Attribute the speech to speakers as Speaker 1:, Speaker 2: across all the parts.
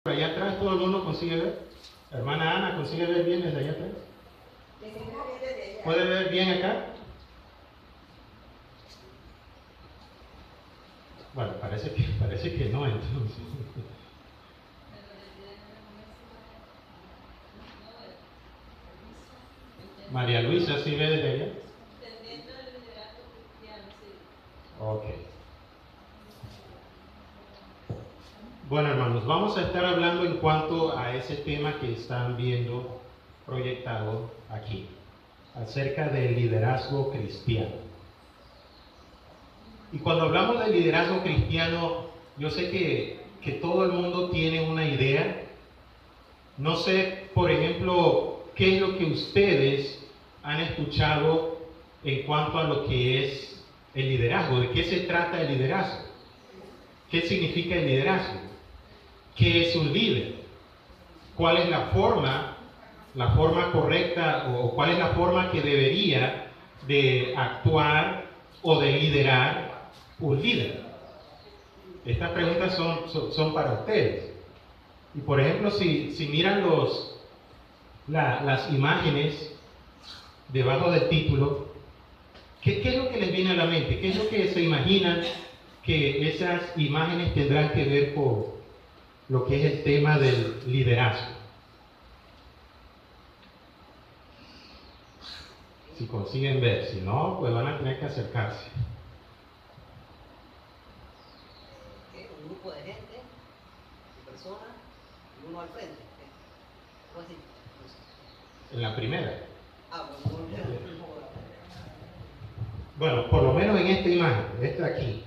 Speaker 1: Allá atrás todo el mundo consigue ver. Hermana Ana, ¿consigue ver bien desde allá atrás? ¿Puede ver bien acá? Bueno, parece que no, entonces. María Luisa, ¿sí ve desde allá? Ok. Bueno, hermanos, vamos a estar hablando en cuanto a ese tema que están viendo proyectado aquí, acerca del liderazgo cristiano. Y cuando hablamos del liderazgo cristiano, yo sé que todo el mundo tiene una idea. No sé, por ejemplo, qué es lo que ustedes han escuchado en cuanto a lo que es el liderazgo, de qué se trata el liderazgo, qué significa el liderazgo, qué es un líder, cuál es la forma correcta o cuál es la forma que debería de actuar o de liderar un líder. Estas preguntas son para ustedes. Y por ejemplo, si miran las imágenes debajo del título, ¿qué es lo que les viene a la mente? ¿Qué es lo que se imaginan que esas imágenes tendrán que ver con lo que es el tema del liderazgo? Si consiguen ver, si no, pues van a tener que acercarse.
Speaker 2: Un grupo de gente, de personas, y uno al frente. ¿Cómo así?
Speaker 1: En la primera.
Speaker 2: Bueno,
Speaker 1: por lo menos en esta imagen, esta aquí.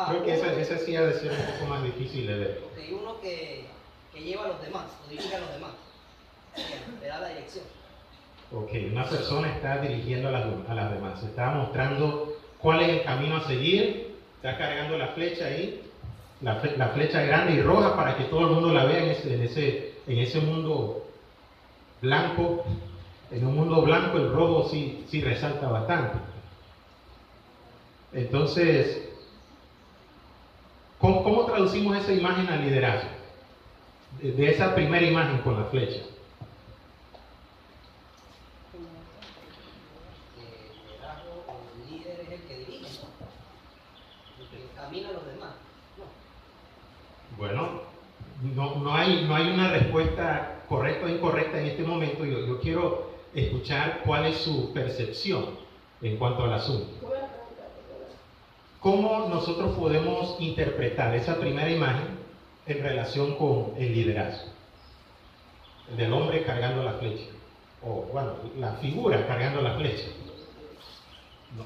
Speaker 1: Creo que esa sí ha de ser un poco más difícil de ver.
Speaker 2: Ok, uno que lleva a los demás, o dirige a los demás. Le da la dirección.
Speaker 1: Ok, una persona está dirigiendo a las demás, está mostrando cuál es el camino a seguir, está cargando la flecha ahí, la flecha grande y roja para que todo el mundo la vea en ese mundo blanco. En un mundo blanco el rojo sí resalta bastante. Entonces, ¿cómo traducimos esa imagen al liderazgo? De esa primera imagen con la flecha.
Speaker 2: El líder es el que dirige, el que camina a los demás.
Speaker 1: Bueno, no hay una respuesta correcta o incorrecta en este momento. Yo quiero escuchar cuál es su percepción en cuanto al asunto. ¿Cómo nosotros podemos interpretar esa primera imagen en relación con el liderazgo? El del hombre cargando la flecha. O, bueno, la figura cargando la flecha.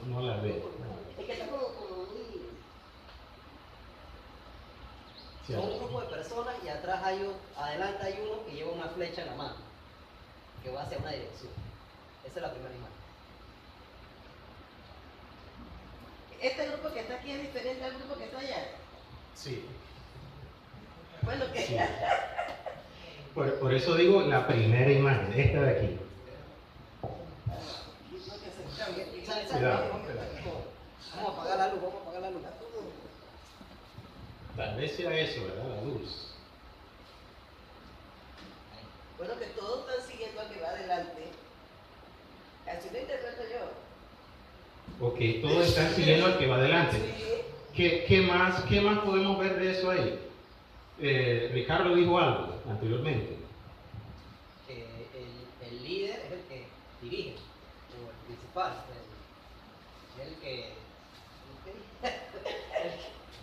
Speaker 1: No la veo.
Speaker 2: Es que está como muy... Son un grupo de personas y adelante hay uno que lleva una flecha en la mano, que va hacia una dirección. Esa es la primera imagen.
Speaker 3: ¿Este grupo que está aquí es diferente al grupo que está allá?
Speaker 1: Sí.
Speaker 3: Bueno, ¿qué?
Speaker 1: Sí. Por eso digo la primera imagen, esta de aquí. Cuidado.
Speaker 2: Vamos a apagar la luz,
Speaker 1: Tal vez sea eso, ¿verdad? La luz.
Speaker 3: Bueno, que todos están siguiendo al que va adelante. Así lo interpreto yo.
Speaker 1: Ok, todos están siguiendo al que va adelante.
Speaker 3: Sí.
Speaker 1: ¿Qué más podemos ver de eso ahí? Ricardo dijo algo anteriormente.
Speaker 2: El líder es el que dirige, o el principal,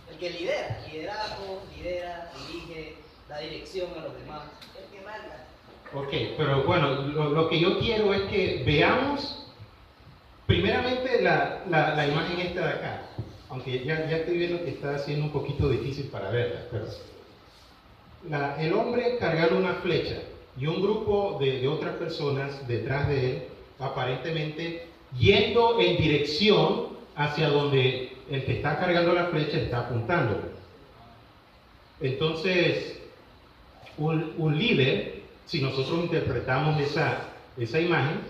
Speaker 2: el que lidera, liderazgo, dirige, da dirección a los demás.
Speaker 3: El que manda.
Speaker 1: Ok, pero bueno, lo que yo quiero es que veamos primeramente la imagen esta de acá, aunque ya estoy viendo que está siendo un poquito difícil para verla, pero el hombre cargando una flecha y un grupo de otras personas detrás de él, aparentemente yendo en dirección hacia donde el que está cargando la flecha está apuntando. Entonces, un líder, si nosotros interpretamos esa imagen,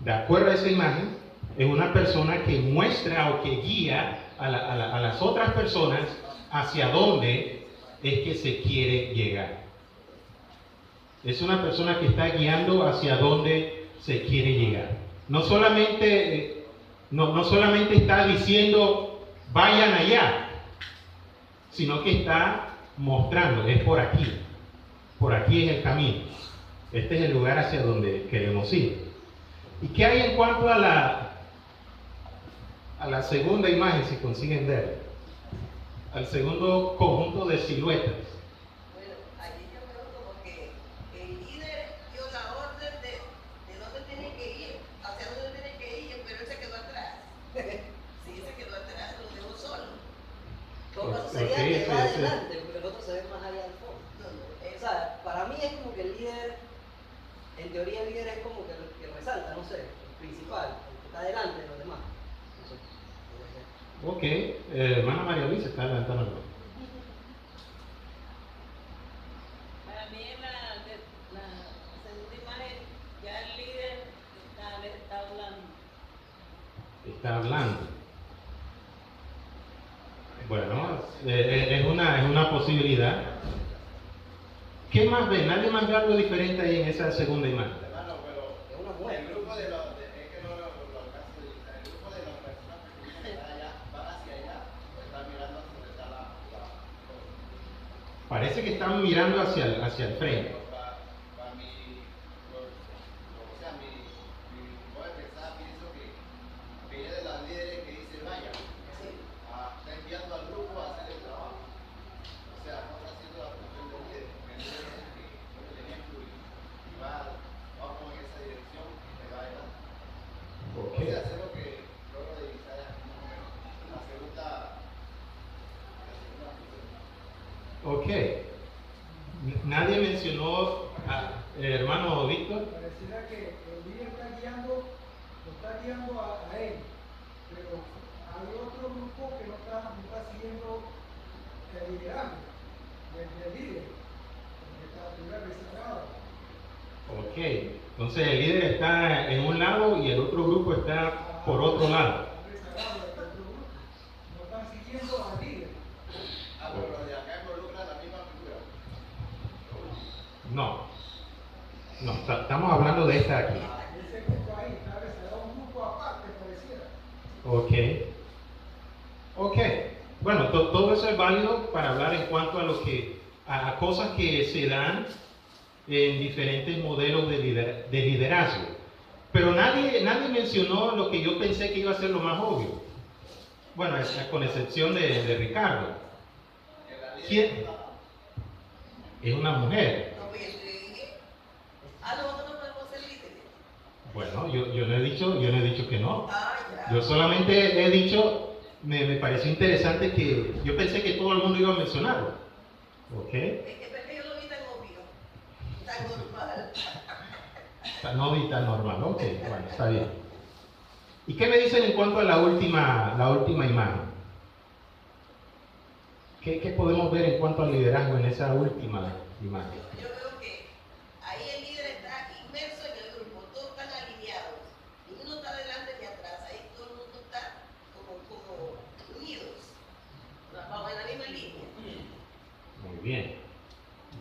Speaker 1: de acuerdo a esa imagen, es una persona que muestra o que guía a las otras personas hacia dónde es que se quiere llegar. Es una persona que está guiando hacia donde se quiere llegar. No solamente está diciendo vayan allá, sino que está mostrando, es por aquí es el camino, este es el lugar hacia donde queremos ir. ¿Y qué hay en cuanto a la segunda imagen, si consiguen ver? Al segundo conjunto de siluetas.
Speaker 3: Bueno, allí yo veo como que el líder dio la orden de dónde tiene que ir, hacia dónde tiene que ir, pero él se quedó atrás. Sí, se quedó atrás, lo dejó solo.
Speaker 2: Todo caso
Speaker 1: Ok,
Speaker 2: sería que
Speaker 1: sí,
Speaker 2: va
Speaker 1: sí.
Speaker 2: adelante, porque el otro se ve más allá del fondo. O sea, para mí es como que el líder, en teoría el líder es como que el que resalta, no sé, el principal, el que está delante de los demás. No sé, puede ser.
Speaker 1: Ok, hermana María Luisa está levantando la mano.
Speaker 4: Para mí en la segunda imagen ya el líder está hablando.
Speaker 1: Está hablando. Bueno, es una posibilidad. ¿Qué más ve? ¿Nadie más ve algo diferente ahí en esa segunda imagen?
Speaker 5: Hermano, pero
Speaker 2: Es una mujer.
Speaker 5: el grupo de los, es que no lo alcanzo de editar. El grupo de las personas que vienen allá, van hacia allá, o están mirando hacia donde está la
Speaker 1: Parece que están mirando hacia el frente.
Speaker 5: para mi, o sea, mi modo de pensar, pienso que ella de las líderes que dice vaya, está enviando al grupo a hacer el trabajo. O sea, no está haciendo la función del líder, porque el líder es el que pone el ejemplo y va como en esa dirección y te va adelante.
Speaker 1: Ok.
Speaker 5: O sea, hacer lo que luego de Isaías, más o menos, la segunda función.
Speaker 1: Ok. Nadie mencionó, hermano Víctor.
Speaker 6: Pareciera que el líder está guiando, lo está guiando a él, pero hay otro grupo que no está siguiendo el liderazgo del líder, porque está rezagado.
Speaker 1: Ok. Entonces el líder está en un lado y el otro grupo está por otro lado.
Speaker 6: Está rezagado el otro grupo, no están siguiendo al líder.
Speaker 5: Pero lo de acá involucra la misma figura.
Speaker 1: No, estamos hablando de esta aquí.
Speaker 6: Ese grupo ahí está rezagado, un grupo aparte pareciera.
Speaker 1: Ok. Bueno, todo eso es válido para hablar en cuanto a cosas que se dan en diferentes modelos de liderazgo. Pero nadie mencionó lo que yo pensé que iba a ser lo más obvio. Bueno, con excepción de Ricardo. ¿Quién? Es una mujer.
Speaker 3: No, pues yo te dije, nosotros no podemos ser líderes.
Speaker 1: Bueno, yo no he dicho que no.
Speaker 3: Ya.
Speaker 1: Yo solamente he dicho, me pareció interesante que yo pensé que todo el mundo iba a mencionarlo. ¿Ok?
Speaker 3: Es que yo lo vi tan obvio, tan normal.
Speaker 1: No vi tan normal. Ok, bueno, está bien. ¿Y qué me dicen en cuanto a la última imagen? ¿Qué podemos ver en cuanto al liderazgo en esa última imagen?
Speaker 3: Yo veo que ahí el líder está inmerso en el grupo, todos están alineados. Ninguno está delante ni atrás, ahí todo el mundo está como unidos, vamos en la misma línea.
Speaker 1: Muy bien.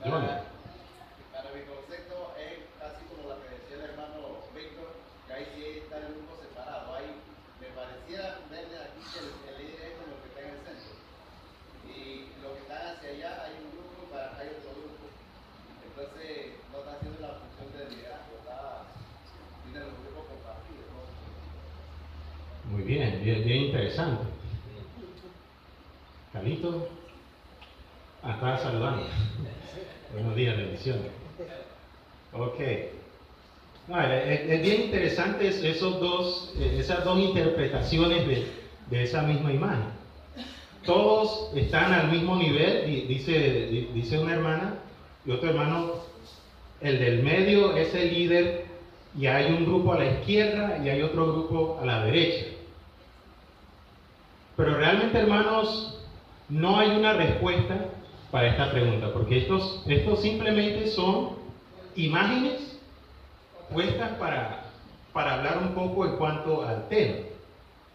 Speaker 1: Jonah.
Speaker 5: Para mi concepto es casi como la que decía el hermano Víctor, que ahí sí está el grupo separado. Ahí me parecía verle aquí que el líder es como el que está en el centro. Y los que están hacia allá hay un grupo, para acá hay otro grupo. Entonces no está haciendo la función de liderazgo, tiene los grupos compartidos, ¿no?
Speaker 1: Muy bien interesante. Carlitos. Estaba saludando. Buenos días, bendiciones. Ok. No, es bien interesante esas dos interpretaciones de esa misma imagen. Todos están al mismo nivel, dice una hermana, y otro hermano, el del medio es el líder, y hay un grupo a la izquierda y hay otro grupo a la derecha. Pero realmente, hermanos, no hay una respuesta para esta pregunta, porque estos simplemente son imágenes puestas para hablar un poco en cuanto al tema.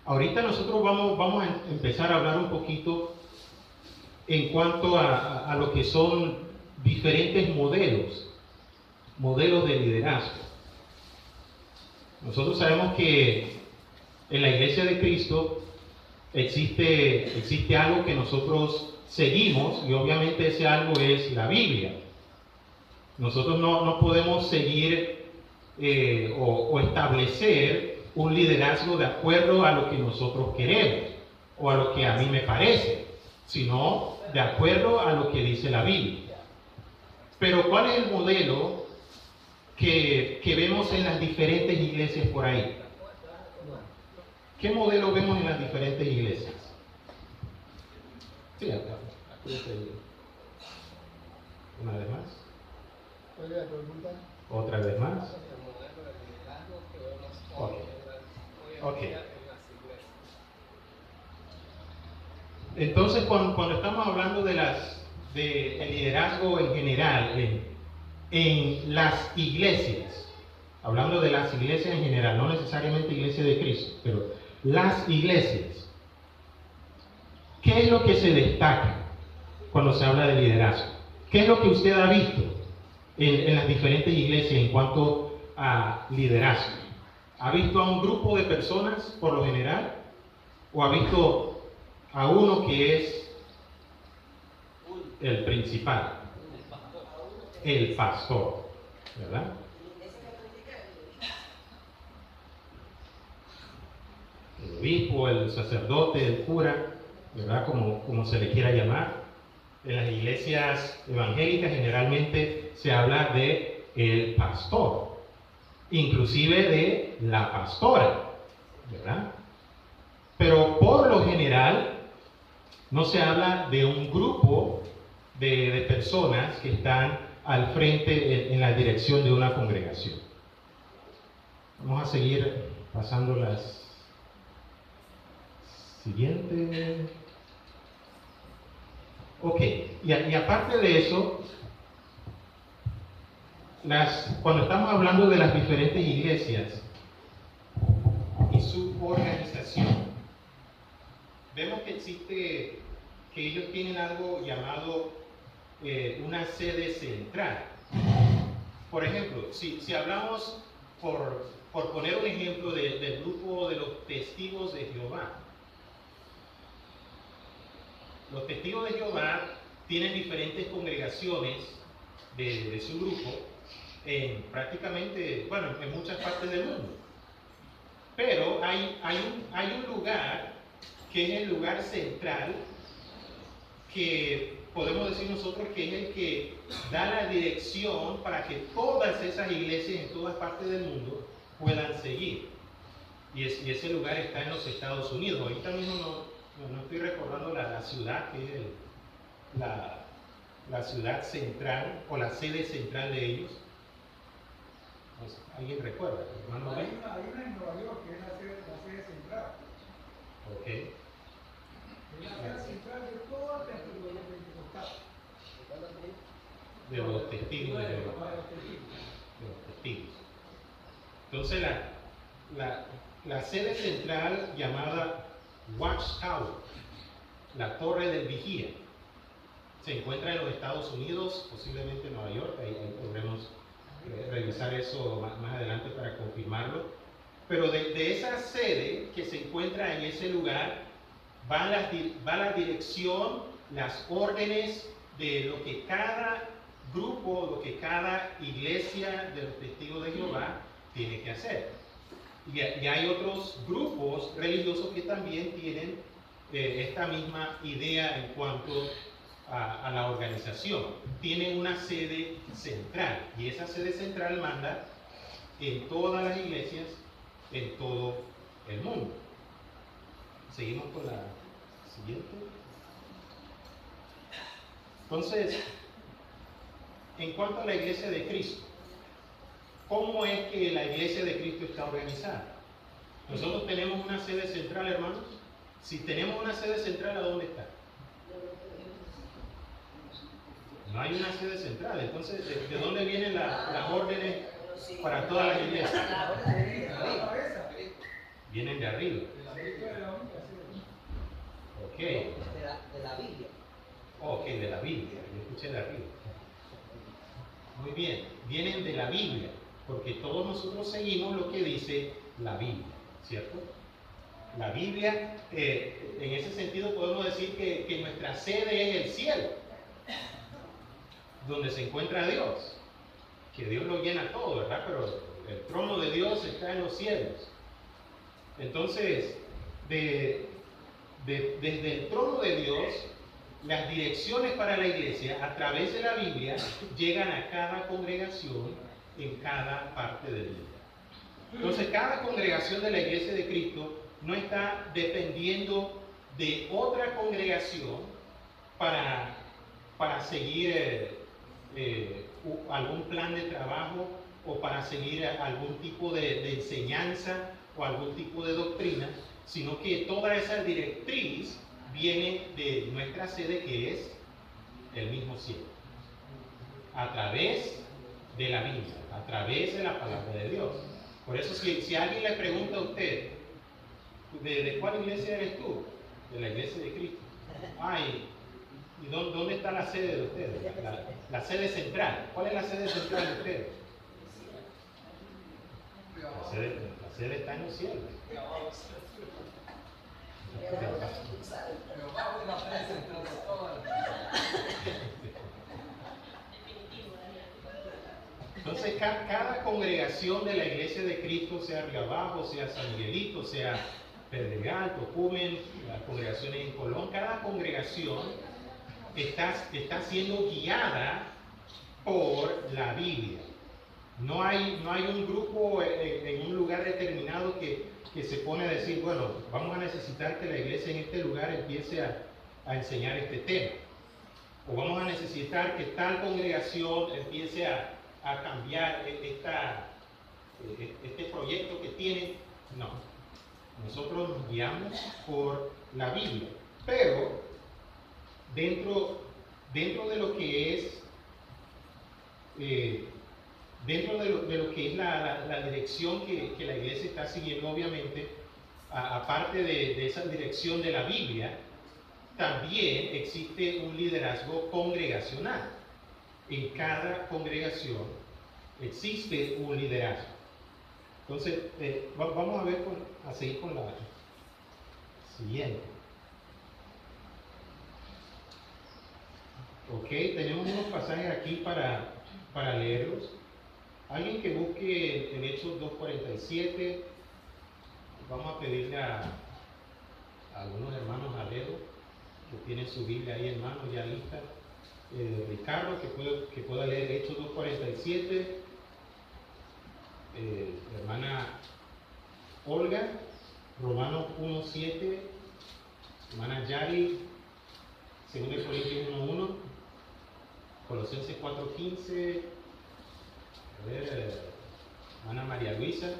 Speaker 1: Ahorita nosotros vamos a empezar a hablar un poquito en cuanto a lo que son diferentes modelos de liderazgo. Nosotros sabemos que en la Iglesia de Cristo existe algo que nosotros seguimos, y obviamente ese algo es la Biblia. Nosotros no podemos seguir o establecer un liderazgo de acuerdo a lo que nosotros queremos o a lo que a mí me parece, sino de acuerdo a lo que dice la Biblia. Pero ¿cuál es el modelo que vemos en las diferentes iglesias por ahí? ¿Qué modelo vemos en las diferentes iglesias? Sí, acá. Una vez más. Otra vez más. Ok. Entonces, cuando estamos hablando de el liderazgo en general, en las iglesias, hablando de las iglesias en general, no necesariamente Iglesia de Cristo, pero las iglesias, ¿qué es lo que se destaca cuando se habla de liderazgo? ¿Qué es lo que usted ha visto en las diferentes iglesias en cuanto a liderazgo? ¿Ha visto a un grupo de personas por lo general? ¿O ha visto a uno que es el principal, el pastor, ¿verdad? El obispo, el sacerdote, el cura, ¿verdad? Como se le quiera llamar. En las iglesias evangélicas generalmente se habla de el pastor, inclusive de la pastora, ¿verdad? Pero por lo general no se habla de un grupo de personas que están al frente en la dirección de una congregación. Vamos a seguir pasando las siguientes. Ok, y aparte de eso, cuando estamos hablando de las diferentes iglesias y su organización, vemos que ellos tienen algo llamado una sede central. Por ejemplo, si hablamos, por poner un ejemplo del grupo de los testigos de Jehová. Los testigos de Jehová tienen diferentes congregaciones de su grupo en muchas partes del mundo. Pero hay un lugar que es el lugar central, que podemos decir nosotros que es el que da la dirección para que todas esas iglesias en todas partes del mundo puedan seguir. Y ese lugar está en los Estados Unidos. Ahorita mismo no estoy recordando la ciudad, que es la ciudad central o la sede central de ellos. No sé, ¿alguien recuerda? ¿Hermano?
Speaker 6: Hay una en Nueva York que es la sede central.
Speaker 1: Ok.
Speaker 6: Es la sede central de todo el pentecostal.
Speaker 1: De los testigos de Jehová. De los testigos. Entonces la sede central llamada Watchtower, la torre del vigía, se encuentra en los Estados Unidos, posiblemente en Nueva York. Ahí podremos revisar eso más adelante para confirmarlo. Pero de esa sede que se encuentra en ese lugar va la dirección, las órdenes de lo que cada grupo, lo que cada iglesia de los testigos de Jehová tiene que hacer. Y hay otros grupos religiosos que también tienen esta misma idea en cuanto a la organización. Tienen una sede central, y esa sede central manda en todas las iglesias en todo el mundo. Seguimos con la siguiente. Entonces, en cuanto a la iglesia de Cristo, ¿cómo es que la iglesia de Cristo está organizada? Nosotros tenemos una sede central, hermanos. Si tenemos una sede central, ¿a dónde está? No hay una sede central. Entonces, ¿de dónde vienen las órdenes para todas las iglesias? Vienen de arriba. Ok.
Speaker 2: De la Biblia.
Speaker 1: Ok, de la Biblia, yo escuché de arriba. Muy bien, vienen de la Biblia, porque todos nosotros seguimos lo que dice la Biblia, ¿cierto? La Biblia, en ese sentido podemos decir que nuestra sede es el cielo, donde se encuentra Dios, que Dios lo llena todo, ¿verdad? Pero el trono de Dios está en los cielos. Entonces, desde el trono de Dios, las direcciones para la iglesia a través de la Biblia llegan a cada congregación en cada parte del mundo. Entonces, cada congregación de la iglesia de Cristo no está dependiendo de otra congregación para seguir algún plan de trabajo o para seguir algún tipo de enseñanza o algún tipo de doctrina, sino que toda esa directriz viene de nuestra sede, que es el mismo cielo, a través de la Biblia, a través de la palabra de Dios. Por eso si alguien le pregunta a usted, ¿de cuál iglesia eres tú? De la iglesia de Cristo. Ay, ¿y dónde está la sede de ustedes? La sede central. ¿Cuál es la sede central de ustedes? La sede está en los cielos. Entonces, cada congregación de la iglesia de Cristo, sea Río Abajo, sea San Miguelito, sea Pedregal, Tocumen, las congregaciones en Colón, cada congregación está siendo guiada por la Biblia. No hay un grupo en un lugar determinado que se pone a decir, bueno, vamos a necesitar que la iglesia en este lugar empiece a enseñar este tema. O vamos a necesitar que tal congregación empiece a cambiar este proyecto que tiene. No, nosotros nos guiamos por la Biblia, pero dentro de lo que es dentro de lo que es la dirección que la iglesia está siguiendo, obviamente, aparte de esa dirección de la Biblia, también existe un liderazgo congregacional. En cada congregación existe un liderazgo. Entonces, vamos a seguir con la siguiente. Ok, tenemos unos pasajes aquí para leerlos. Alguien que busque en Hechos 2:47, vamos a pedirle a algunos hermanos aleros que tienen su Biblia ahí en mano ya lista. Ricardo, que pueda leer Hechos 2:47. Hermana Olga, Romanos 1:7. Hermana Yari, 2 Corintios 1:1. Colosenses 4:15. A ver, hermana María Luisa.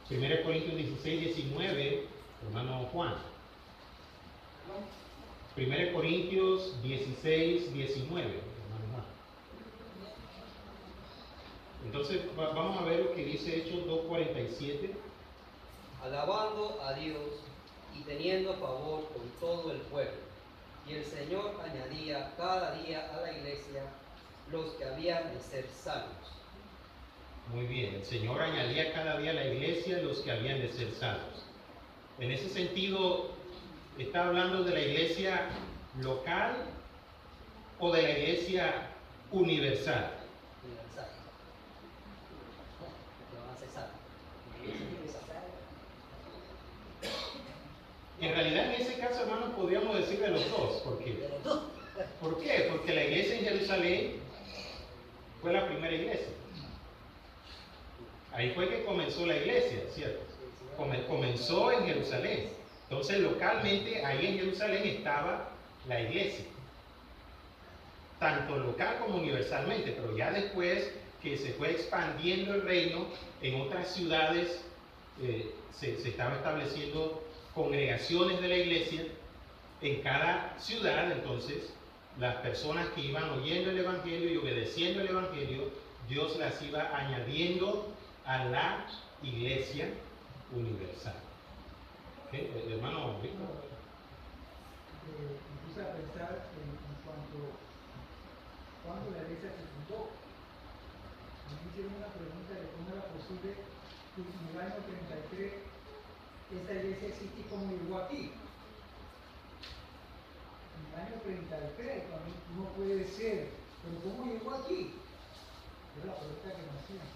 Speaker 1: 1 Corintios 16:19. Hermano Juan. 1 Corintios 16:19. Hermano Juan. Entonces vamos a ver lo que dice Hechos 2:47.
Speaker 2: Alabando a Dios y teniendo favor con todo el pueblo. Y el Señor añadía cada día a la iglesia los que habían de ser salvos.
Speaker 1: Muy bien, el Señor añadía cada día a la iglesia los que habían de ser salvos. En ese sentido, ¿está hablando de la iglesia local o de la iglesia universal?
Speaker 2: Universal. Que van a ser salvos.
Speaker 1: En realidad, en ese caso, hermanos, podríamos decir de los dos. ¿Por qué?
Speaker 2: De los dos.
Speaker 1: ¿Por qué? Porque la iglesia en Jerusalén fue la primera iglesia. Ahí fue que comenzó la iglesia, ¿cierto? Comenzó en Jerusalén. Entonces, localmente, ahí en Jerusalén estaba la iglesia. Tanto local como universalmente. Pero ya después que se fue expandiendo el reino, en otras ciudades se estaba estableciendo congregaciones de la iglesia. En cada ciudad, entonces, las personas que iban oyendo el Evangelio y obedeciendo el Evangelio, Dios las iba añadiendo a la iglesia universal. ¿Okay? Hermano Víctor.
Speaker 6: me puse a pensar en cuanto cuando la iglesia se fundó. Me hicieron una pregunta de cómo era posible que en el año 33 esta iglesia existe como llegó aquí. En el año 33, cuando uno puede ser, pero ¿cómo llegó aquí? Es la pregunta que me hacían.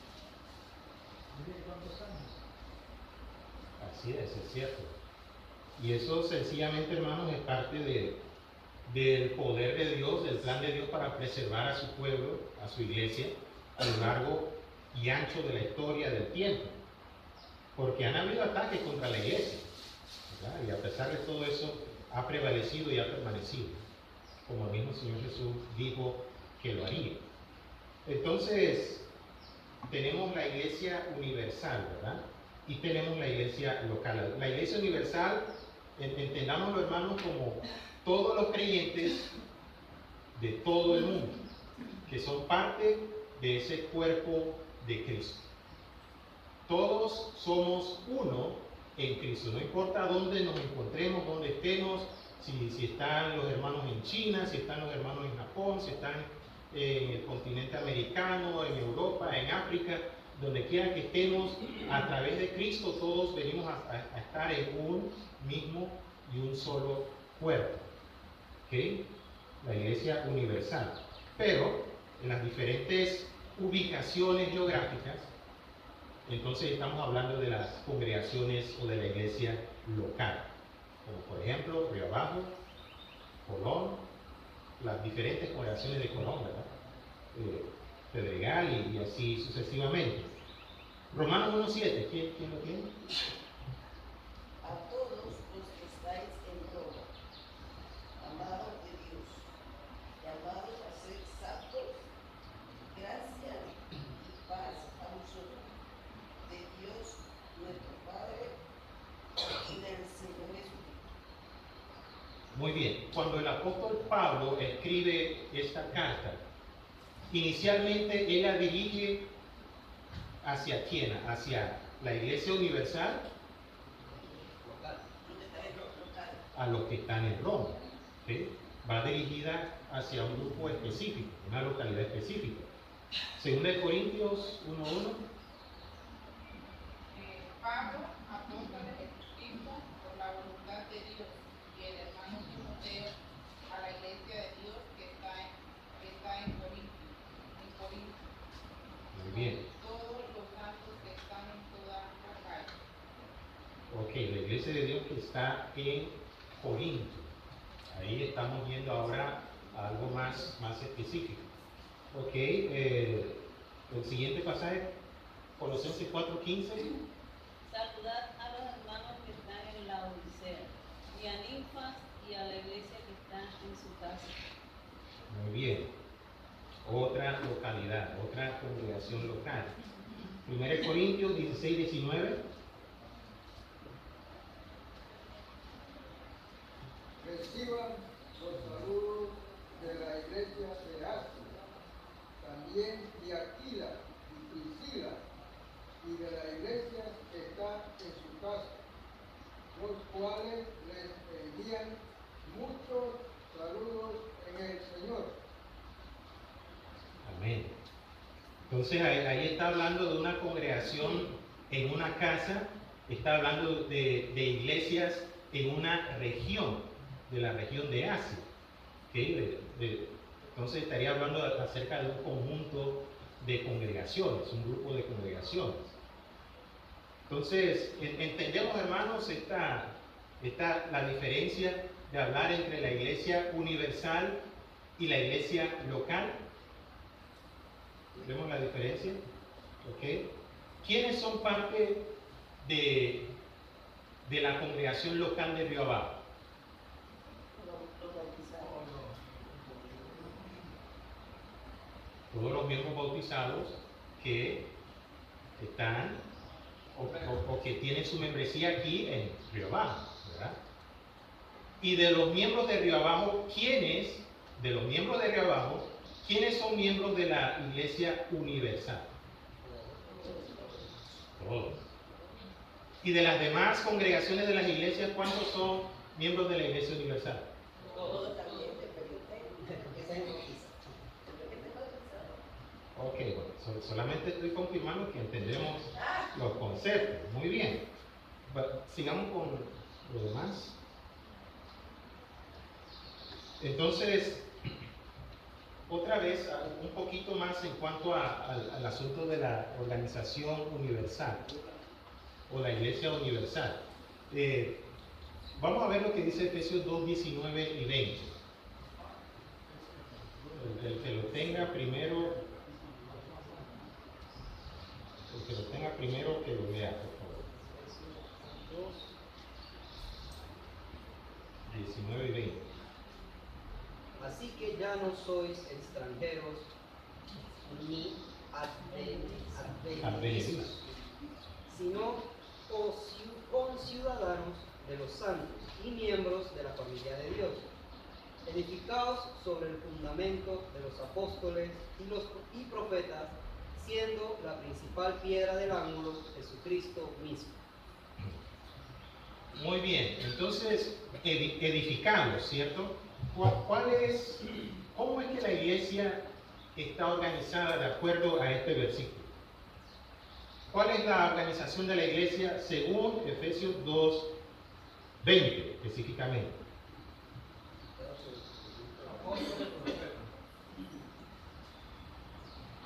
Speaker 6: Mire cuántos años.
Speaker 1: Así es cierto. Y eso sencillamente, hermanos, es parte del poder de Dios, del plan de Dios para preservar a su pueblo, a su iglesia, a lo largo y ancho de la historia del tiempo. Porque han habido ataques contra la iglesia, ¿verdad? Y a pesar de todo eso, ha prevalecido y ha permanecido, como el mismo Señor Jesús dijo que lo haría. Entonces, tenemos la iglesia universal, ¿verdad? Y tenemos la iglesia local. La iglesia universal, entendámoslo, hermanos, como todos los creyentes de todo el mundo, que son parte de ese cuerpo de Cristo. Todos somos uno en Cristo, no importa dónde nos encontremos, dónde estemos, si están los hermanos en China, si están los hermanos en Japón, si están en el continente americano, en Europa, en África, donde quiera que estemos, a través de Cristo todos venimos a estar en un mismo y un solo cuerpo. ¿Okay? La iglesia universal. Pero en las diferentes ubicaciones geográficas, entonces estamos hablando de las congregaciones o de la iglesia local, como por ejemplo Río Abajo, Colón, las diferentes congregaciones de Colón, ¿verdad? Pedregal y así sucesivamente. Romanos 1:7, ¿quién lo tiene?
Speaker 3: A todos los que estáis en Roma, amados de Dios, llamados a ser santos, gracia y paz a vosotros, de Dios nuestro Padre y del Señor Jesucristo.
Speaker 1: Muy bien, cuando el apóstol Pablo escribe esta carta, inicialmente él la dirige ¿hacia quién? ¿Hacia la iglesia universal?
Speaker 2: Local.
Speaker 1: A los que están en Roma. ¿Sí? Va dirigida hacia un grupo específico, una localidad específica. Según de Corintios 1:1.
Speaker 7: Pablo, apóstol de Jesucristo, por la voluntad de Dios, y el hermano Timoteo, a la iglesia de Dios que está en Corinto.
Speaker 1: Muy bien.
Speaker 7: Todos los santos que están en toda la calle.
Speaker 1: Ok, la iglesia de Dios que está en Corinto. Ahí estamos viendo ahora algo más específico. Ok, el siguiente pasaje, Colosenses 4:15.
Speaker 4: Saludad a los hermanos que están en la Odisea, y a Ninfas y a la iglesia que está en su casa.
Speaker 1: Muy bien. Otra localidad, otra congregación local. 1 Corintios 16:19.
Speaker 8: Reciban los saludos de la iglesia de Asia, también de Aquila y Priscila, y de la iglesia que está en su casa, los cuales les envían muchos saludos en el Señor.
Speaker 1: Amén. Entonces ahí está hablando de una congregación en una casa, está hablando de iglesias en una región, de la región de Asia. ¿Okay? Entonces estaría hablando acerca de un conjunto de congregaciones, un grupo de congregaciones. Entonces, entendemos, hermanos, la diferencia de hablar entre la iglesia universal y la iglesia local. ¿Vemos la diferencia? ¿Okay? ¿Quiénes son parte de la congregación local de Río Abajo?
Speaker 2: Los bautizados.
Speaker 1: Todos los miembros bautizados que están o que tienen su membresía aquí en Río Abajo, ¿verdad? Y de los miembros de Río Abajo, ¿quiénes son miembros de la iglesia universal? Todos. Y de las demás congregaciones de las iglesias, ¿cuántos son miembros de la iglesia universal?
Speaker 3: Todo también te permite.
Speaker 2: Esa es noticia.
Speaker 1: Ok, bueno, solamente estoy confirmando que entendemos los conceptos. Muy bien. Sigamos con lo demás. Entonces, otra vez, un poquito más en cuanto al asunto de la organización universal o la iglesia universal. Vamos a ver lo que dice Efesios 2, 19 y 20. El que lo tenga primero, que lo vea, por favor. 19 y 20.
Speaker 2: Así que ya no sois extranjeros ni advenedizos, sino conciudadanos de los santos y miembros de la familia de Dios, edificados sobre el fundamento de los apóstoles y profetas, siendo la principal piedra del ángulo Jesucristo mismo.
Speaker 1: Muy bien, entonces edificamos, ¿cierto? ¿Cómo es que la iglesia está organizada de acuerdo a este versículo? ¿Cuál es la organización de la iglesia según Efesios 2, 20 específicamente?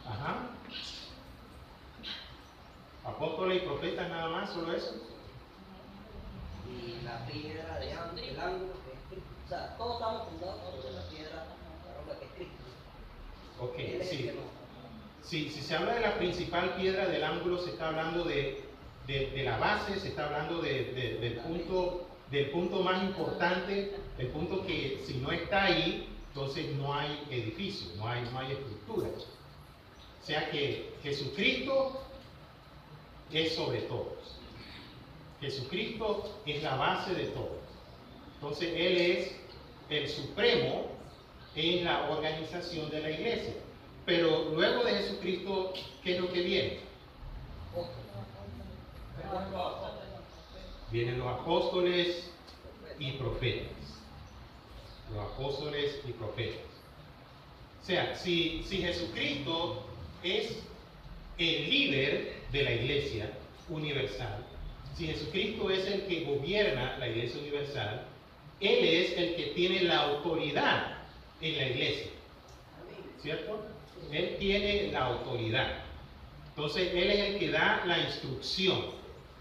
Speaker 1: Ajá. Apóstoles y profetas nada más, solo eso.
Speaker 2: Y la piedra del ángulo que es Cristo. O sea, todos estamos fundados sobre la piedra, la roca que es Cristo.
Speaker 1: Ok,
Speaker 2: Él es el
Speaker 1: sí.
Speaker 2: que nos-
Speaker 1: Si se habla de la principal piedra del ángulo, se está hablando de la base, se está hablando del punto más importante, el punto que si no está ahí, entonces no hay edificio, no hay estructura. O sea que Jesucristo es sobre todos. Jesucristo es la base de todos. Entonces Él es el supremo en la organización de la iglesia. Pero luego de Jesucristo, ¿qué es lo que viene? Vienen los apóstoles y profetas. Los apóstoles y profetas. O sea, si Jesucristo es el líder de la iglesia universal, si Jesucristo es el que gobierna la iglesia universal, Él es el que tiene la autoridad en la iglesia. ¿Cierto? Él tiene la autoridad. Entonces, Él es el que da la instrucción.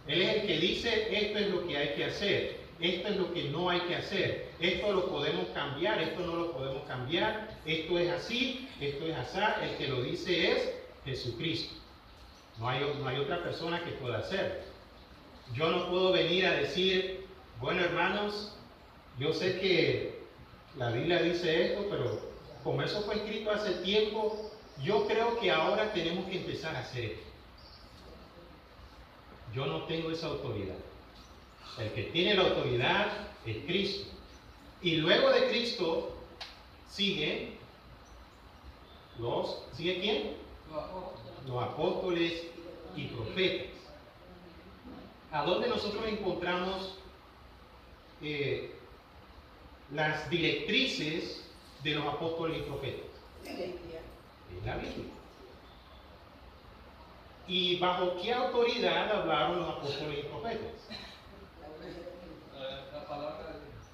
Speaker 1: Él es el que dice, esto es lo que hay que hacer, esto es lo que no hay que hacer, esto lo podemos cambiar, esto no lo podemos cambiar, esto es así, esto es así. El que lo dice es Jesucristo. No hay otra persona que pueda hacerlo. Yo no puedo venir a decir, bueno, hermanos, yo sé que la Biblia dice esto, pero como eso fue escrito hace tiempo, yo creo que ahora tenemos que empezar a hacer esto. Yo no tengo esa autoridad. El que tiene la autoridad es Cristo. Y luego de Cristo ¿sigue quién? Los apóstoles y profetas. ¿A dónde nosotros encontramos las directrices de los apóstoles y profetas? En la Biblia. ¿Y bajo qué autoridad hablaron los apóstoles y profetas?
Speaker 8: La palabra de Dios.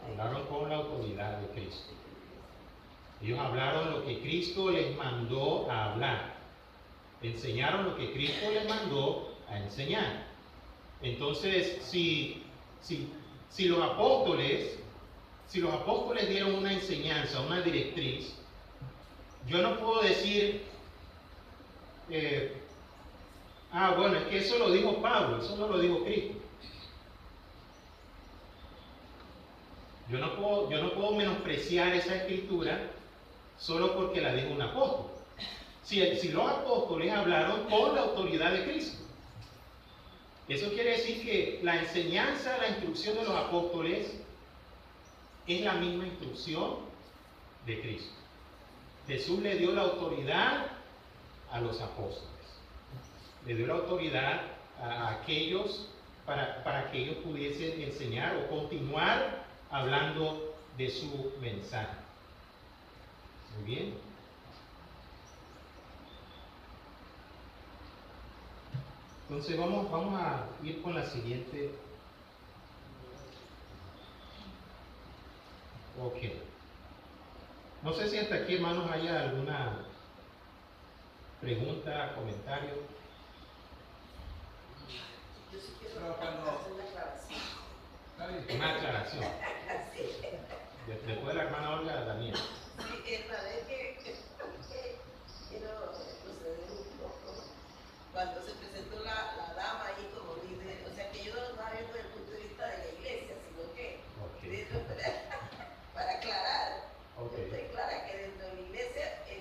Speaker 1: Hablaron con la autoridad de Cristo. Ellos hablaron lo que Cristo les mandó a hablar. Enseñaron lo que Cristo les mandó a enseñar. Entonces, si los apóstoles dieron una enseñanza, una directriz, yo no puedo decir, bueno, es que eso lo dijo Pablo, eso no lo dijo Cristo. Yo no puedo menospreciar esa escritura solo porque la dijo un apóstol. Si los apóstoles hablaron con la autoridad de Cristo, eso quiere decir que la enseñanza, la instrucción de los apóstoles es la misma instrucción de Cristo. Jesús le dio la autoridad a los apóstoles. Le dio la autoridad a aquellos para que ellos pudiesen enseñar o continuar hablando de su mensaje. Muy bien. Entonces vamos a ir con la siguiente. Ok. No sé si hasta aquí, hermanos, haya alguna pregunta, comentario.
Speaker 3: Yo sí quiero
Speaker 8: Pero cuando-
Speaker 3: hacer una aclaración.
Speaker 1: Una aclaración. Después de la hermana Olga, Daniel.
Speaker 3: Sí, esta vez que quiero proceder un poco. Cuando se presentó la dama ahí como líder, o sea que yo no lo estaba viendo desde el punto de vista de la iglesia, sino que
Speaker 1: Ok.
Speaker 3: dentro, para aclarar,
Speaker 1: Ok.
Speaker 3: yo estoy clara que dentro de la iglesia el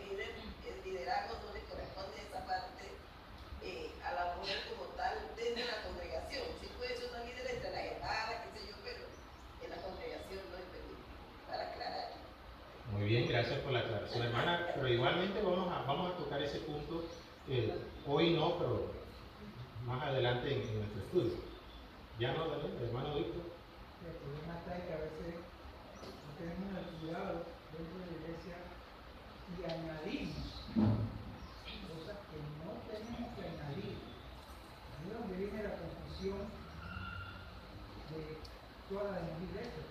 Speaker 3: liderazgo no le corresponde esa parte a la mujer como tal dentro de la congregación. Sí puede ser una líder entre las hermanas, qué sé yo, pero en la congregación no es permitido, para aclarar.
Speaker 1: Muy bien, gracias por la aclaración, hermana. Pero igualmente vamos a tocar ese punto. Hoy no, pero más adelante en nuestro estudio. ¿Ya no, Daniel? Hermano Víctor.
Speaker 6: El problema está en que a veces no tenemos el cuidado dentro de la iglesia y añadimos cosas que no tenemos que añadir. Ahí es donde viene la confusión de todas las demás iglesias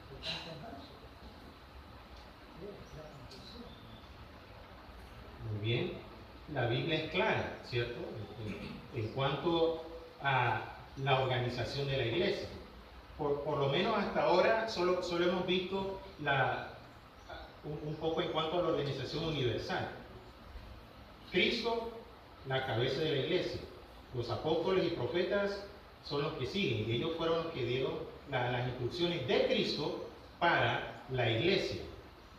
Speaker 6: que están contando. La confusión.
Speaker 1: Muy bien. La Biblia es clara, ¿cierto? En cuanto a la organización de la iglesia. Por lo menos hasta ahora solo hemos visto un poco en cuanto a la organización universal. Cristo, la cabeza de la iglesia. Los apóstoles y profetas son los que siguen, y ellos fueron los que dieron las instrucciones de Cristo para la iglesia.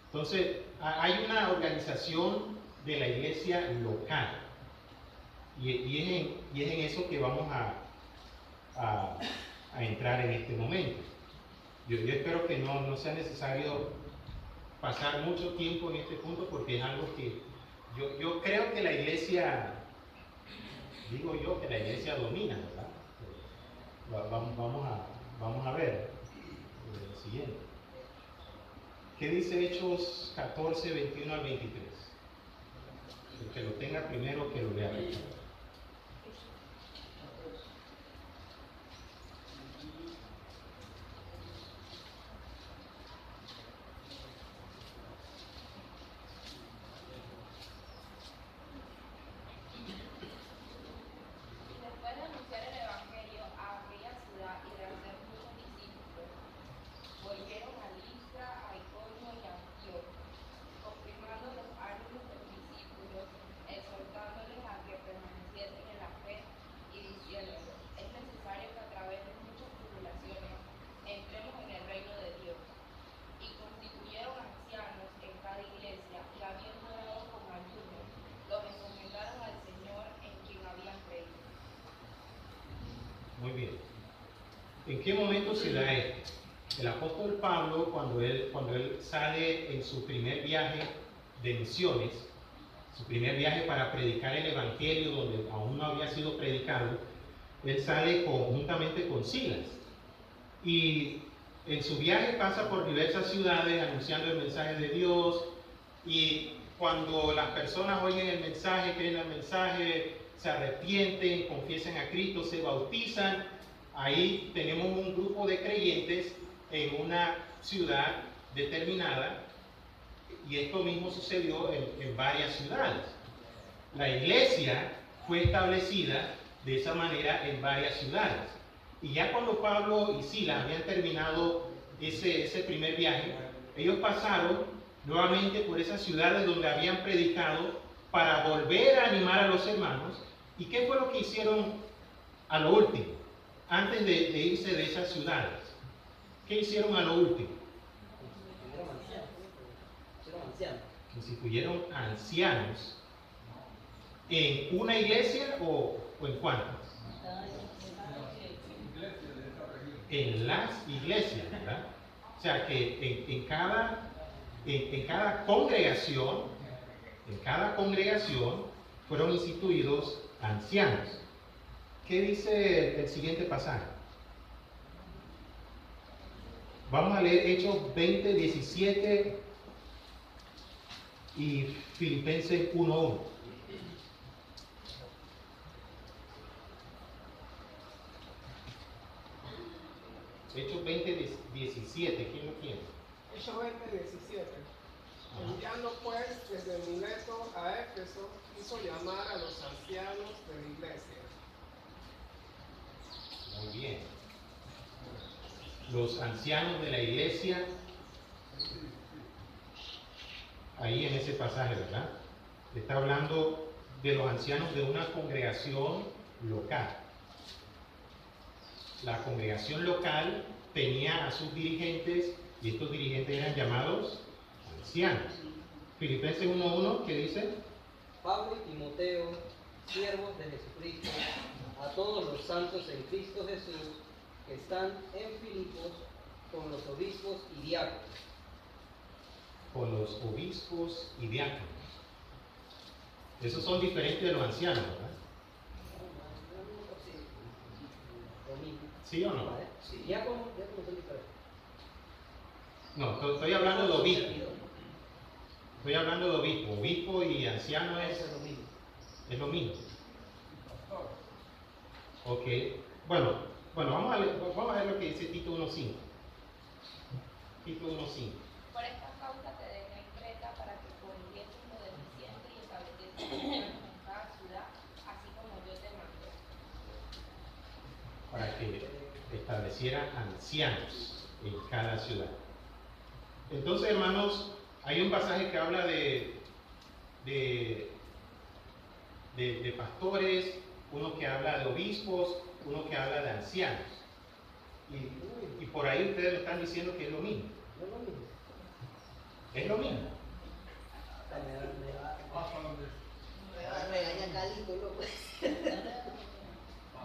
Speaker 1: Entonces, hay una organización de la iglesia local, y es en eso que vamos a entrar en este momento. Yo espero que no sea necesario pasar mucho tiempo en este punto, porque es algo que yo creo que la iglesia, digo yo que la iglesia domina, ¿verdad? Vamos a ver el siguiente. ¿Qué dice Hechos 14, 21 al 23? El que lo tenga primero, que lo lea.
Speaker 9: Después de anunciar el Evangelio a aquella ciudad y de hacer muchos discípulos, volvieron a Listra, a Iconio y a Antioquía, confirmando los ánimos de los discípulos, exhortándoles a que permaneciesen en la fe y diciéndoles: es necesario que a través de muchas tribulaciones entremos en el reino de Dios. Y constituyeron ancianos en cada iglesia, y habiendo orado con ayuno, los encomendaron al Señor en quien habían creído.
Speaker 1: Muy bien. ¿En qué momento se da esto? El apóstol Pablo, cuando él sale en su primer viaje de misiones, su primer viaje para predicar el Evangelio donde aún no había sido predicado, él sale conjuntamente con Silas. Y en su viaje pasa por diversas ciudades anunciando el mensaje de Dios, y cuando las personas oyen el mensaje, creen el mensaje, se arrepienten, confiesan a Cristo, se bautizan, ahí tenemos un grupo de creyentes en una ciudad determinada, y esto mismo sucedió en varias ciudades. La iglesia fue establecida de esa manera en varias ciudades. Y ya cuando Pablo y Silas habían terminado ese primer viaje, ellos pasaron nuevamente por esas ciudades donde habían predicado para volver a animar a los hermanos. ¿Y qué fue lo que hicieron a lo último, antes de irse de esas ciudades? ¿Qué hicieron a lo último? Constituyeron ancianos. ¿En una iglesia o en cuántas? En las iglesias, ¿verdad? O sea que en cada congregación fueron instituidos ancianos. ¿Qué dice el siguiente pasaje? Vamos a leer Hechos 20, 17 y Filipenses 1:1. Hechos 20, 17, ¿quién lo tiene?
Speaker 10: Hechos 20, 17. Enviando pues desde Mileto a Éfeso, hizo llamar a los ancianos de la iglesia.
Speaker 1: Muy bien. Los ancianos de la iglesia, ahí en ese pasaje, ¿verdad? Está hablando de los ancianos de una congregación local. La congregación local tenía a sus dirigentes y estos dirigentes eran llamados ancianos. Filipenses 1:1, ¿qué dice?
Speaker 2: Pablo y Timoteo, siervos de Jesucristo, a todos los santos en Cristo Jesús que están en Filipos con los obispos y diáconos.
Speaker 1: Con los obispos y diáconos. Esos son diferentes de los ancianos, ¿verdad?
Speaker 2: Lo mismo.
Speaker 1: ¿Sí o no?
Speaker 2: ¿Vale? Sí, diáconos son diferentes.
Speaker 1: No, estoy hablando de obispo. Estoy hablando de obispo. Obispo y anciano
Speaker 2: Eso es lo mismo.
Speaker 1: es lo mismo. Ok. Bueno, vamos a ver lo que dice Tito 1:5. Tito 1:5.
Speaker 9: Por esta causa te dejé en Creta para que corrigieses lo deficiente y establecieses ancianos en cada ciudad, así como yo te mandé.
Speaker 1: Para que estableciera ancianos en cada ciudad. Entonces, hermanos, hay un pasaje que habla de pastores, uno que habla de obispos, uno que habla de ancianos. Y por ahí ustedes me están diciendo que es lo mismo.
Speaker 2: No es lo mismo.
Speaker 1: Es lo mismo.
Speaker 2: Me va a regañar Calito, loco.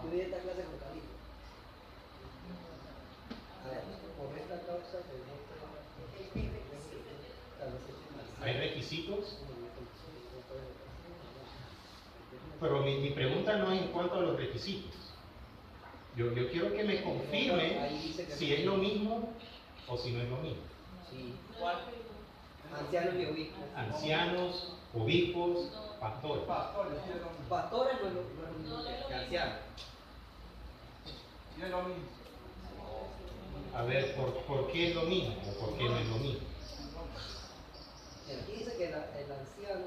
Speaker 2: Yo di esta clase con Calito. A ver, por esta causa
Speaker 1: Hay requisitos. Pero mi pregunta no es en cuanto a los requisitos. Yo quiero que me confirme si es lo mismo o si no es lo mismo.
Speaker 2: Sí. ¿Cuál? Ancianos y obispos.
Speaker 1: Ancianos, obispos, pastores.
Speaker 2: Pastores no es lo mismo que ancianos.
Speaker 8: Y es lo mismo.
Speaker 1: A ver, ¿por qué es lo mismo o por qué no es lo mismo?
Speaker 2: Aquí dice que el anciano,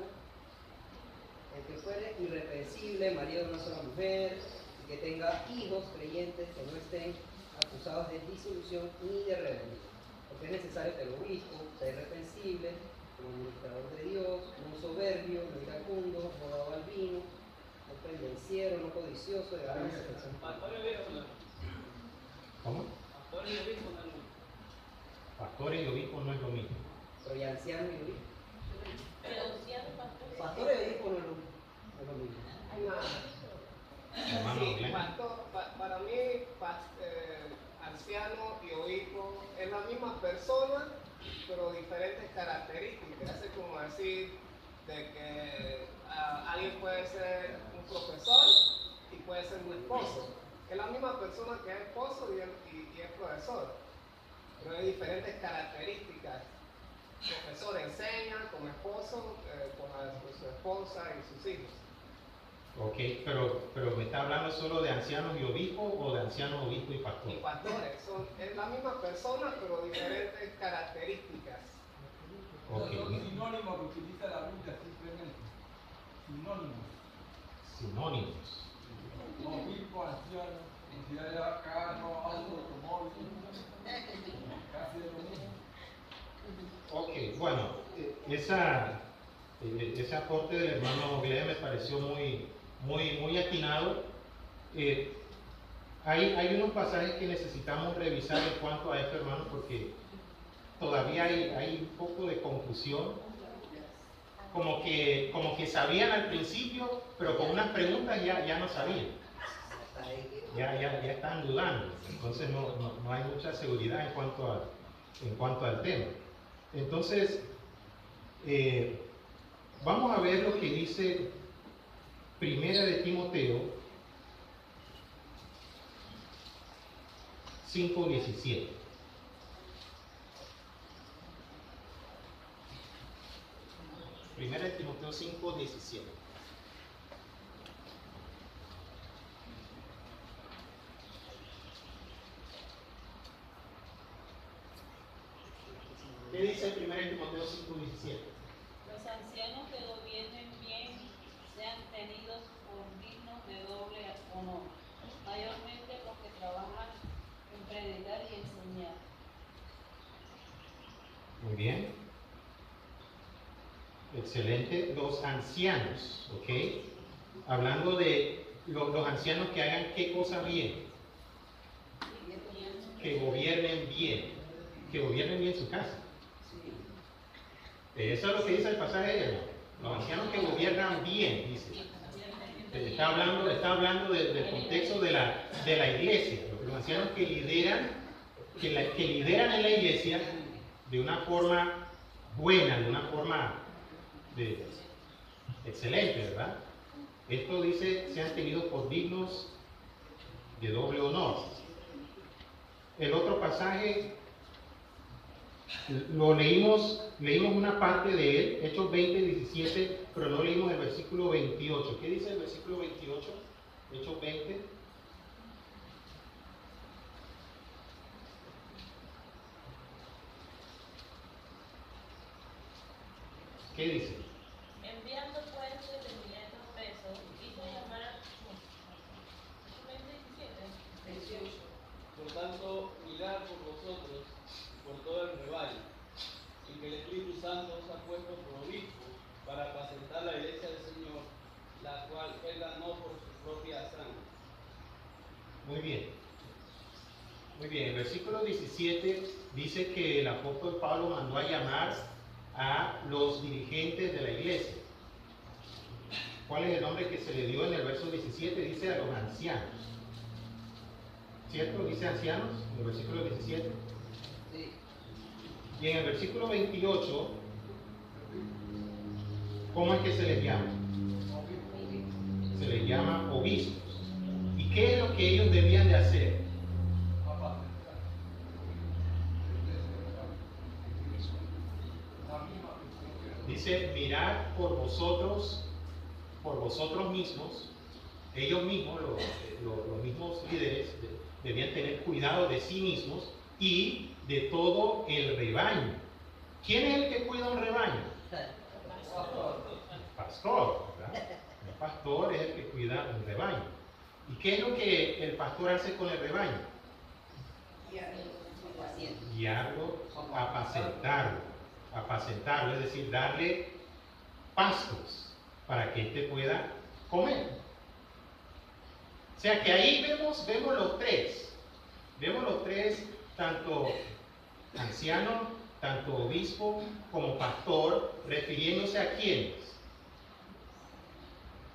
Speaker 2: el que fuere irreprensible, marido de una sola mujer, y que tenga hijos creyentes que no estén acusados de disolución ni de rebelión. Porque es necesario que el obispo sea irreprensible, como administrador de Dios, no soberbio, no iracundo, no dado al vino, no pendenciero, no codicioso, de ganancia.
Speaker 1: ¿Cómo? Pastores y obispos no es lo mismo.
Speaker 2: Pero y anciano y obispo.
Speaker 4: Pastores.
Speaker 2: Pastores y obispo no es lo mismo.
Speaker 1: Hermano
Speaker 10: Sí,
Speaker 1: Glenn.
Speaker 10: para mí, anciano y obispo es la misma persona, pero diferentes características. Es como decir de que alguien puede ser un profesor y puede ser un esposo. Es la misma persona que es esposo y es profesor, pero hay diferentes características. El profesor enseña como esposo, con su esposa y sus hijos.
Speaker 1: Ok, pero ¿me está hablando solo de ancianos y obispos o de ancianos, obispos y
Speaker 10: Y
Speaker 1: pastores?
Speaker 10: pastores, es la misma persona, pero diferentes características.
Speaker 1: Ok,
Speaker 8: Son sinónimos que utiliza la Biblia simplemente. Sinónimos.
Speaker 1: sinónimos.
Speaker 8: Obispo, anciano, entidad, carro, auto, automóvil. Casi es lo mismo.
Speaker 1: Ok, bueno, ese aporte del hermano Glenn me pareció muy atinado. Hay unos pasajes que necesitamos revisar en cuanto a esto, hermano, porque todavía hay un poco de confusión. Como que sabían al principio, pero con unas preguntas ya no sabían. Ya están dudando. Entonces no hay mucha seguridad en cuanto al tema. Entonces, vamos a ver lo que dice Primera de Timoteo 5:17. Primera de Timoteo 5, 17. ¿Qué dice 1 Timoteo 5, 17?
Speaker 4: Los ancianos que gobiernen bien sean tenidos por dignos de doble honor, mayormente los que trabajan en predicar y enseñar.
Speaker 1: Muy bien. Excelente. Los ancianos, ¿ok? Hablando de los ancianos que hagan qué cosa bien. Que gobiernen bien. Que gobiernen bien su casa. Eso es lo que dice el pasaje de ella, ¿no? Los ancianos que gobiernan bien, dice. Está hablando del contexto de la iglesia. Los ancianos que lideran en la iglesia de una forma buena, de una forma excelente, ¿verdad? Esto dice, sean tenidos por dignos de doble honor. El otro pasaje lo leímos una parte de él, Hechos 20, 17, pero no leímos el versículo 28. ¿Qué dice el versículo 28? Hechos 20. ¿Qué dice?
Speaker 4: Enviando pues 7.500 pesos, hizo llamar. 27.
Speaker 11: Por tanto, mirad por vosotros, por todo el rebaño, y que el Espíritu Santo os ha puesto por obispo para apacentar la iglesia del Señor, la cual él ganó por su propia sangre.
Speaker 1: Muy bien. Muy bien. El versículo 17 dice que el apóstol Pablo mandó a llamar a los dirigentes de la iglesia. ¿Cuál es el nombre que se le dio en el verso 17? Dice a los ancianos. ¿Cierto? Dice ancianos en el versículo 17.
Speaker 2: Sí.
Speaker 1: Y en el versículo 28, ¿cómo es que se les llama? Se les llama obispos. ¿Y qué es lo que ellos debían de hacer? Dice, mirad por vosotros mismos. Ellos mismos, los mismos líderes, debían tener cuidado de sí mismos y de todo el rebaño. ¿Quién es el que cuida un rebaño? El pastor, ¿verdad? El pastor es el que cuida un rebaño. ¿Y qué es lo que el pastor hace con el rebaño? Guiarlo, apacentarlo, es decir, darle pastos para que éste pueda comer. O sea que ahí vemos los tres, tanto anciano, tanto obispo como pastor, refiriéndose a quiénes,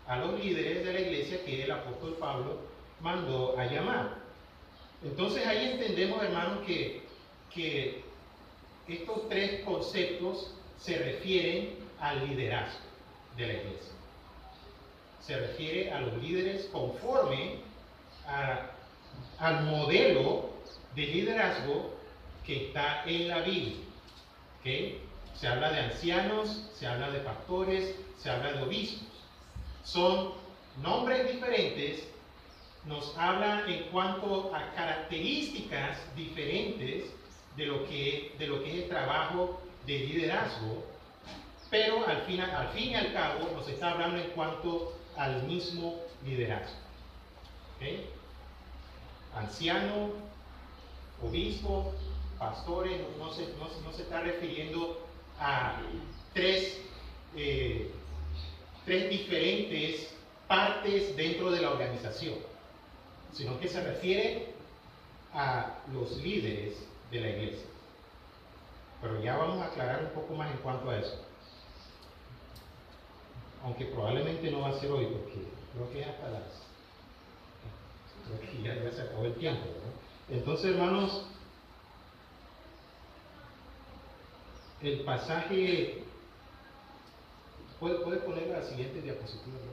Speaker 1: a los líderes de la iglesia que el apóstol Pablo mandó a llamar. Entonces ahí entendemos, hermanos, que estos tres conceptos se refieren al liderazgo de la iglesia. Se refiere a los líderes conforme al modelo de liderazgo que está en la Biblia. ¿Okay? Se habla de ancianos, se habla de pastores, se habla de obispos. Son nombres diferentes, nos hablan en cuanto a características diferentes de lo que es el trabajo de liderazgo, pero al fin y al cabo nos está hablando en cuanto al mismo liderazgo. ¿Okay? Anciano, obispo, pastores, no se está refiriendo a tres diferentes partes dentro de la organización, sino que se refiere a los líderes de la iglesia. Pero ya vamos a aclarar un poco más en cuanto a eso. Aunque probablemente no va a ser hoy, porque creo que es hasta creo que ya se acabó el tiempo, ¿verdad? Entonces, hermanos, el pasaje, ¿puede poner la siguiente diapositiva, ¿no?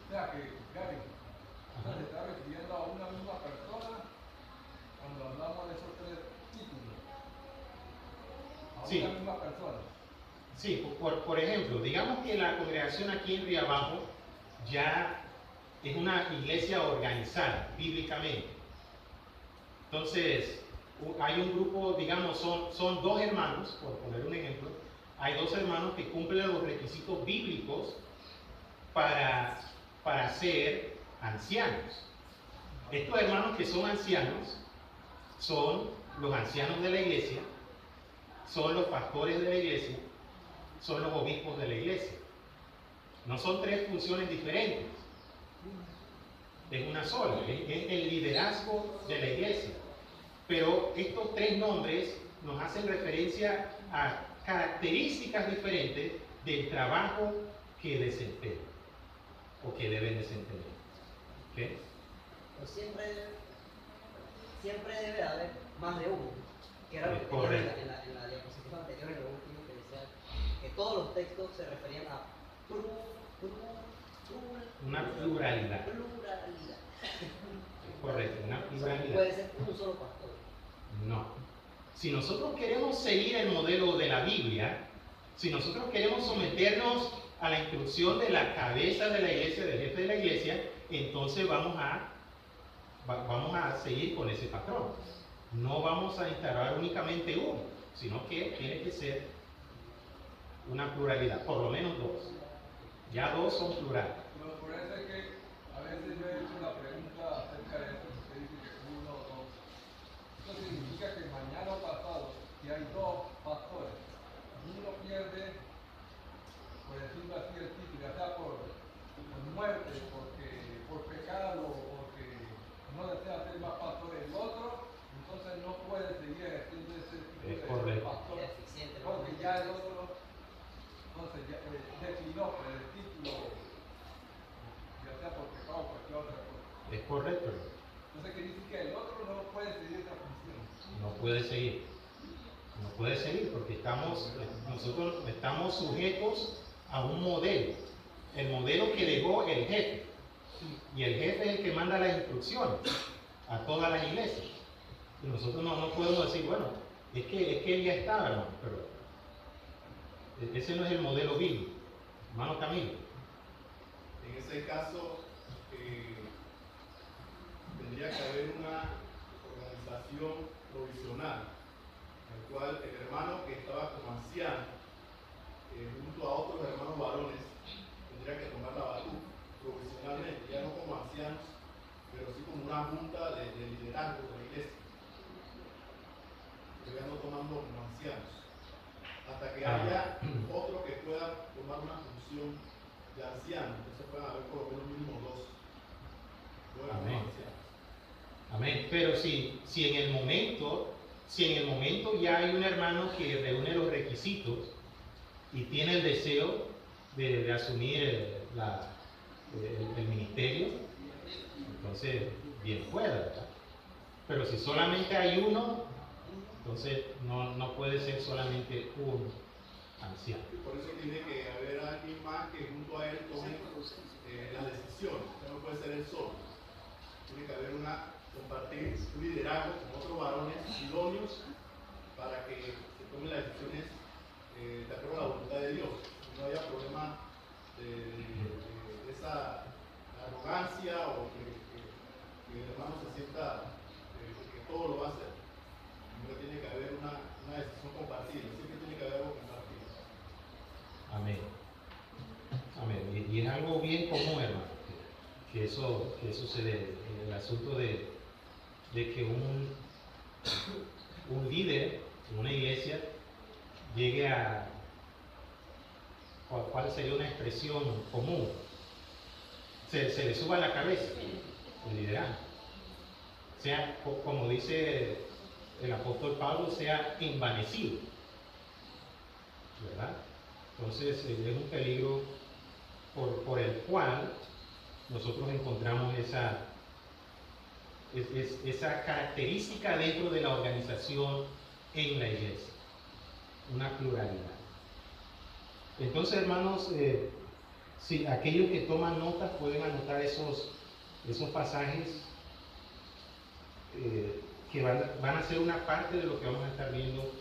Speaker 6: O sea que, Gary, se está refiriendo a una misma persona cuando hablamos de esos tres títulos. A
Speaker 1: Sí.
Speaker 6: una misma persona.
Speaker 1: Sí, por ejemplo, digamos que la congregación aquí en Riabajo ya es una iglesia organizada bíblicamente. Entonces, hay un grupo, digamos, son dos hermanos, por poner un ejemplo, hay dos hermanos que cumplen los requisitos bíblicos para ser ancianos. Estos hermanos que son ancianos son los ancianos de la iglesia, son los pastores de la iglesia, son los obispos de la iglesia. No son tres funciones diferentes, es una sola, es el liderazgo de la iglesia. Pero estos tres nombres nos hacen referencia a características diferentes del trabajo que desempeñan o que deben desempeñar. ¿Okay?
Speaker 2: Pues siempre debe haber más de uno, que era lo que
Speaker 1: Correcto.
Speaker 2: teníamos en la diapositiva anterior, en lo último, que decía que todos los textos se referían a
Speaker 1: Una pluralidad.
Speaker 2: pluralidad.
Speaker 1: Correcto, una
Speaker 2: No
Speaker 1: pluralidad.
Speaker 2: puede ser un solo pastor.
Speaker 1: No. Si nosotros queremos seguir el modelo de la Biblia, si nosotros queremos someternos a la instrucción de la cabeza de la iglesia, del jefe de la iglesia, entonces vamos a seguir con ese patrón. No vamos a instaurar únicamente uno, sino que tiene que ser una pluralidad, por lo menos dos. Ya dos son plurales.
Speaker 12: Pero por eso es que a veces yo he hecho una pregunta acerca de esto, que dice que uno o dos. Esto significa que mañana o pasado, si hay dos pastores, uno pierde, por decirlo así, el título, ya sea por muerte, por pecado, o porque no desea ser más pastor el otro, entonces no puede seguir ejerciendo ese título de pastor, porque ya el otro, entonces ya declinó por el título, ya sea por pecado o cualquier otra cosa.
Speaker 1: Es correcto.
Speaker 12: Entonces quiere decir que el otro no puede seguir esa función.
Speaker 1: No puede seguir. No puede seguir porque nosotros estamos sujetos a un modelo. El modelo que dejó el jefe. Y el jefe es el que manda las instrucciones a todas las iglesias. Y nosotros no podemos decir, bueno, es que él ya estaba, hermano, pero ese no es el modelo bíblico. Hermano Camilo.
Speaker 5: En ese caso, tendría que haber una organización provisional, en el cual el hermano que estaba como anciano, junto a otros hermanos varones, tendría que tomar la batuta provisionalmente, ya no como ancianos, pero sí como una junta de liderazgo de la iglesia, que vayan tomando como ancianos, hasta que haya otro que pueda tomar una función de anciano. Entonces pueden haber por lo menos mínimo dos
Speaker 1: Amén.
Speaker 5: ancianos.
Speaker 1: Amén. Pero si en el momento ya hay un hermano que reúne los requisitos y tiene el deseo de asumir el ministerio, entonces bien pueda, ¿verdad? Pero si solamente hay uno, entonces no puede ser solamente un anciano.
Speaker 5: Por eso tiene que haber alguien más que junto a él tome las decisiones. No puede ser él solo. Tiene que haber compartir un liderazgo con otros varones idóneos para que se tomen las decisiones de acuerdo a la voluntad de Dios. No haya problema de esa arrogancia o que el hermano se sienta que todo lo va a hacer. Sino que tiene que haber una decisión compartida. Siempre tiene que haber algo compartido.
Speaker 1: Amén. Amén. Y es algo bien común, hermano, que eso se dé. El asunto de que un líder en una iglesia llegue a cuál sería una expresión común, se le suba a la cabeza el liderazgo, sea como dice el apóstol Pablo, sea envanecido, ¿verdad? Entonces es un peligro por el cual nosotros encontramos esa característica dentro de la organización en la iglesia, una pluralidad. Entonces, hermanos, si aquellos que toman notas pueden anotar esos pasajes que van a ser una parte de lo que vamos a estar viendo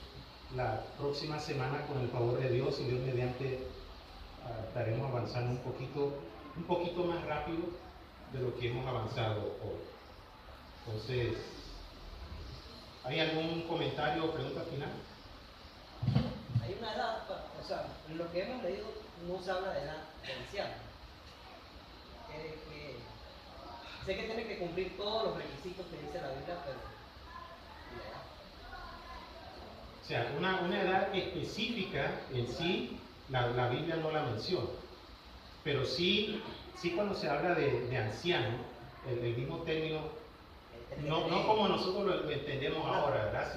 Speaker 1: la próxima semana, con el favor de Dios y Dios mediante, estaremos avanzando un poquito más rápido de lo que hemos avanzado hoy. Entonces, ¿hay algún comentario o pregunta final?
Speaker 2: Hay una edad, o sea, en lo que hemos leído no se habla de edad de anciano. Sé que tiene que cumplir todos los requisitos que dice la Biblia, pero la edad.
Speaker 1: O sea, una edad específica en sí, la Biblia no la menciona. Pero sí cuando se habla de anciano, el mismo término, no como nosotros lo entendemos ahora, ¿verdad?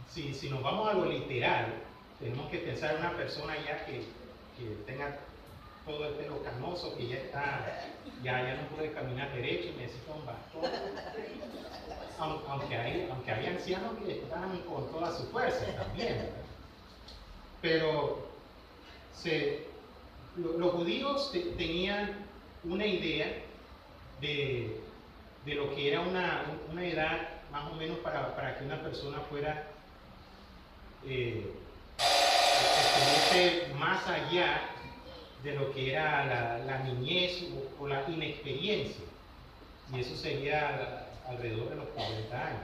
Speaker 1: Si nos vamos a lo literal, tenemos que pensar en una persona ya que tenga todo el pelo canoso, que ya no puede caminar derecho y necesita un bastón. Aunque hay ancianos que están con toda su fuerza también, ¿verdad? Pero los judíos tenían una idea de lo que era una edad más o menos para que una persona fuera estuviese más allá de lo que era la niñez o la inexperiencia, y eso sería alrededor de los 40 años.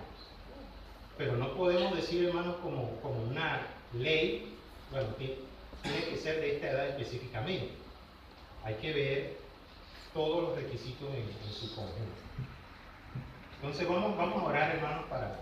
Speaker 1: Pero no podemos decir, hermanos, como una ley, bueno, que tiene que ser de esta edad específicamente. Hay que ver todos los requisitos en su conjunto. Entonces vamos a orar, hermanos, para